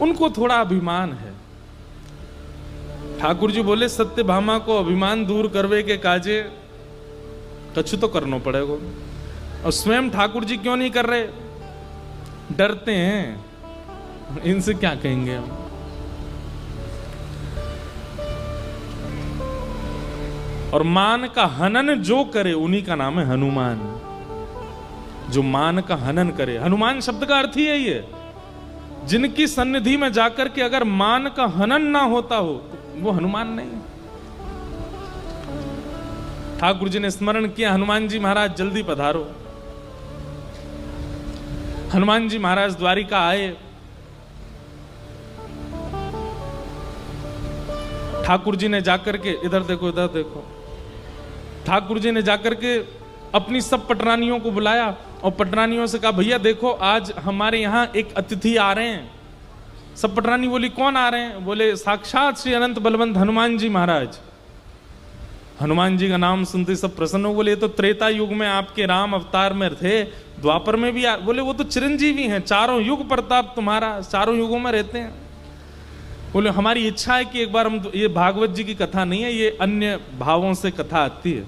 उनको थोड़ा अभिमान है। ठाकुर जी बोले सत्यभामा को अभिमान दूर करवे के काजे कछु तो करना पड़ेगा। और स्वयं ठाकुर जी क्यों नहीं कर रहे? डरते हैं, इनसे क्या कहेंगे हम। और मान का हनन जो करे उन्हीं का नाम है हनुमान। जो मान का हनन करे, हनुमान शब्द का अर्थ ही है ये, जिनकी सन्निधि में जाकर के अगर मान का हनन ना होता हो तो वो हनुमान नहीं। ठाकुर जी ने स्मरण किया, हनुमान जी महाराज जल्दी पधारो। हनुमान जी महाराज द्वारिका आए। ठाकुर जी ने जाकर के, इधर देखो इधर देखो, ठाकुर जी ने जाकर के अपनी सब पटरानियों को बुलाया और पटरानियों से कहा भैया देखो आज हमारे यहां एक अतिथि आ रहे हैं। सब पटरानी बोली कौन आ रहे हैं? बोले साक्षात श्री अनंत बलवंत हनुमान जी महाराज। हनुमान जी का नाम सुनते सब प्रसन्न हो। बोले ये तो त्रेता युग में आपके राम अवतार में थे, द्वापर में भी बोले वो तो चिरंजीवी हैं, चारों युग प्रताप तुम्हारा, चारों युगों में रहते हैं। बोले हमारी इच्छा है कि एक बार हम, ये भागवत जी की कथा नहीं है, ये अन्य भावों से कथा आती है।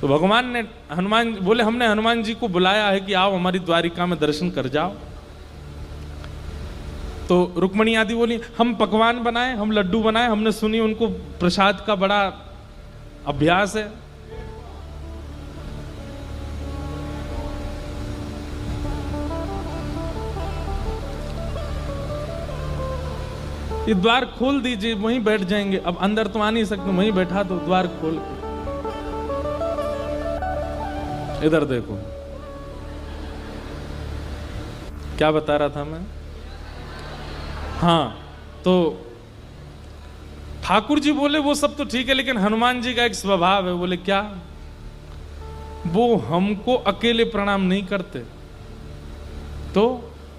तो भगवान ने हनुमान बोले हमने हनुमान जी को बुलाया है कि आओ हमारी द्वारिका में दर्शन कर जाओ। तो रुक्मणी आदि बोली हम पकवान बनाए, हम लड्डू बनाए, हमने सुनी उनको प्रसाद का बड़ा अभ्यास है। ये द्वार खोल दीजिए, वहीं बैठ जाएंगे। अब अंदर तो आ नहीं सकते, वहीं बैठा दो, द्वार खोल के। इधर देखो क्या बता रहा था मैं। हाँ, तो ठाकुर जी बोले वो सब तो ठीक है, लेकिन हनुमान जी का एक स्वभाव है। बोले क्या? वो हमको अकेले प्रणाम नहीं करते, तो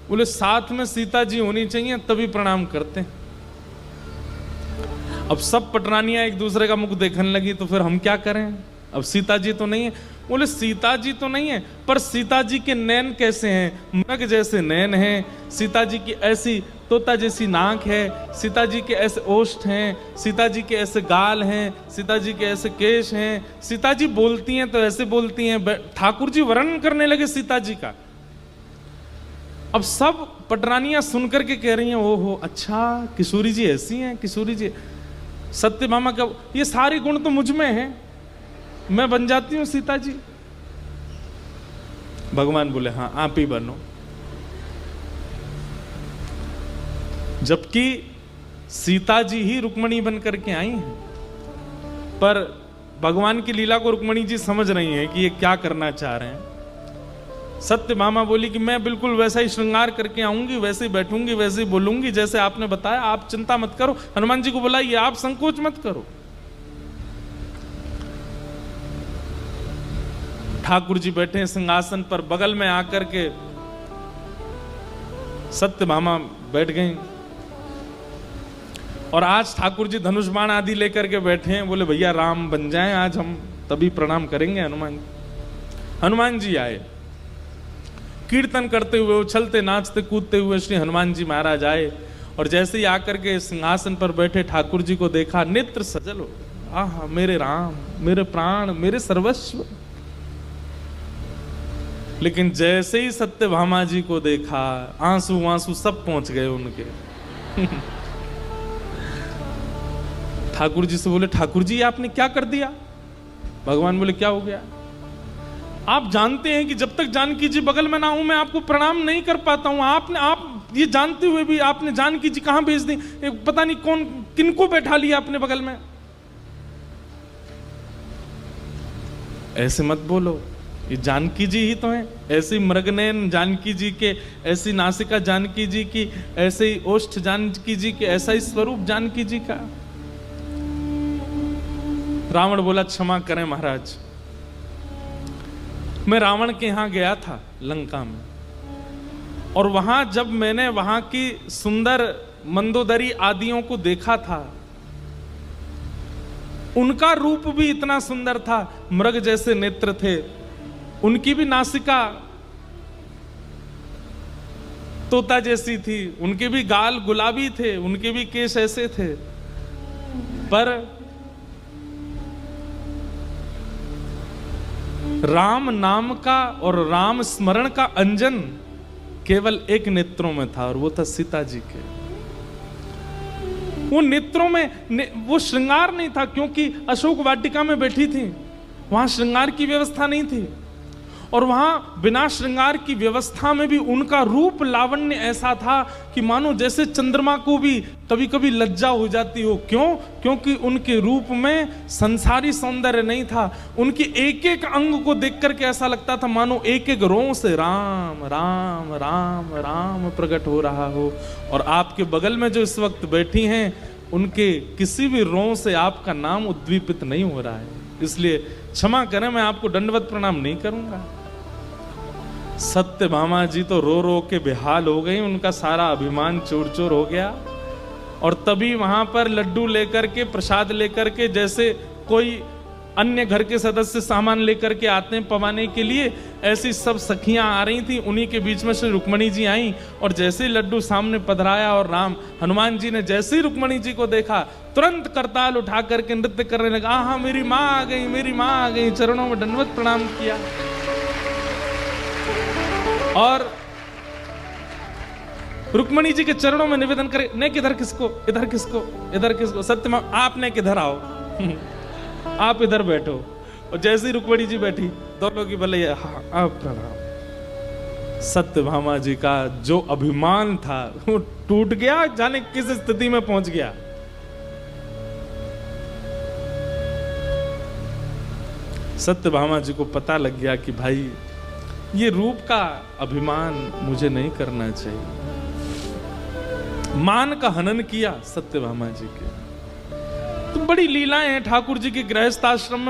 बोले साथ में सीता जी होनी चाहिए तभी प्रणाम करते हैं। अब सब पटरानियां एक दूसरे का मुख देखने लगी, तो फिर हम क्या करें? अब सीता जी तो नहीं है। बोले सीता जी तो नहीं है, पर सीता जी के नैन कैसे हैं? मृग जैसे नैन हैं, सीता जी की ऐसी तोता जैसी नाक है, सीता जी के ऐसे ओष्ठ हैं, सीता जी के ऐसे गाल हैं, सीता जी के ऐसे केश हैं, सीता जी बोलती हैं तो ऐसे बोलती हैं। ठाकुर जी वर्णन करने लगे सीता जी का। अब सब पटरानियां सुनकर के कह रही हैं ओहो अच्छा किशोरी जी ऐसी हैं, किशोरी जी। सत्यभामा का ये सारे गुण तो मुझ में हैं, मैं बन जाती हूं सीता जी। भगवान बोले हाँ आप ही बनो। जबकि सीता जी ही रुक्मणी बन करके आई हैं, पर भगवान की लीला को रुक्मणी जी समझ रही हैं कि ये क्या करना चाह रहे हैं। सत्यभामा बोली कि मैं बिल्कुल वैसा ही श्रृंगार करके आऊंगी, वैसे ही बैठूंगी, वैसे ही बोलूंगी जैसे आपने बताया, आप चिंता मत करो। हनुमान जी को बुलाइए, आप संकोच मत करो। ठाकुर जी बैठे सिंहासन पर, बगल में आकर के सत्यभामा बैठ गई। और आज ठाकुर जी धनुष बाण आदि लेकर के बैठे हैं। बोले भैया राम बन जाएं आज हम, तभी प्रणाम करेंगे हनुमान जी। हनुमान जी आए, कीर्तन करते हुए, उछलते नाचते कूदते हुए श्री हनुमान जी महाराज आए। और जैसे ही आकर के सिंहासन पर बैठे ठाकुर जी को देखा, नेत्र सजल हो, आहा मेरे राम, मेरे प्राण, मेरे सर्वस्व। लेकिन जैसे ही सत्यभामा जी को देखा, आंसू आंसू सब पहुंच गए उनके। ठाकुर जी से बोले ठाकुर जी आपने क्या कर दिया? भगवान बोले क्या हो गया? आप जानते हैं कि जब तक जानकी जी बगल में ना हूं मैं आपको प्रणाम नहीं कर पाता हूं। आप ये जानते हुए भी आपने जानकी जी कहां भेज दी, पता नहीं कौन किनको बैठा लिया अपने बगल में। ऐसे मत बोलो, ये जानकी जी ही तो हैं। ऐसी मृगनयन जानकी जी के, ऐसी नासिका जानकी जी की, ऐसे ही ओष्ठ जानकी जी के, ऐसा ही स्वरूप जानकी जी का। रावण बोला क्षमा करें महाराज, मैं रावण के यहां गया था लंका में, और वहां जब मैंने वहां की सुंदर मंदोदरी आदियों को देखा था, उनका रूप भी इतना सुंदर था, मृग जैसे नेत्र थे, उनकी भी नासिका तोता जैसी थी, उनके भी गाल गुलाबी थे, उनके भी केश ऐसे थे, पर राम नाम का और राम स्मरण का अंजन केवल एक नेत्रों में था, और वो था सीता जी के। वो नेत्रों में वो श्रृंगार नहीं था, क्योंकि अशोक वाटिका में बैठी थी, वहां श्रृंगार की व्यवस्था नहीं थी, और वहां बिना श्रृंगार की व्यवस्था में भी उनका रूप लावण्य ऐसा था कि मानो जैसे चंद्रमा को भी कभी कभी लज्जा हो जाती हो। क्यों? क्योंकि उनके रूप में संसारी सौंदर्य नहीं था। उनकी एक एक अंग को देख करके ऐसा लगता था मानो एक एक रों से राम राम राम राम प्रकट हो रहा हो। और आपके बगल में जो इस वक्त बैठी हैं, उनके किसी भी रों से आपका नाम उद्दीपित नहीं हो रहा है। इसलिए क्षमा करें, मैं आपको दंडवत प्रणाम नहीं करूंगा। सत्यभामा जी तो रो रो के बेहाल हो गई, उनका सारा अभिमान चूर चूर हो गया। और तभी वहां पर लड्डू लेकर के, प्रसाद लेकर के, जैसे कोई अन्य घर के सदस्य सामान लेकर के आते हैं पवाने के लिए, ऐसी सब सखियां आ रही थी। उन्हीं के बीच में से रुक्मणी जी आई, और जैसे ही लड्डू सामने पधराया और हनुमान जी ने जैसे ही रुक्मणी जी को देखा, तुरंत करताल उठा करके नृत्य करने लगा। हाँ, मेरी माँ आ गई, मेरी माँ आ गई, चरणों में दंडवत प्रणाम किया। और रुक्मणी जी के चरणों में निवेदन करे, ने किधर किसको, इधर किसको, इधर किसको, सत्यमा आपने किधर आओ, आप इधर बैठो। और जैसे ही रुक्मणी जी बैठी, दोनों की भले हाँ, आप प्रणाम। सत्यभामा जी का जो अभिमान था वो टूट गया, जाने किस स्थिति में पहुंच गया। सत्यभामा जी को पता लग गया कि भाई ये रूप का अभिमान मुझे नहीं करना चाहिए। मान का हनन किया सत्यभामा जी के। तो बड़ी लीलाएं हैं ठाकुर जी के गृहस्थ आश्रम में।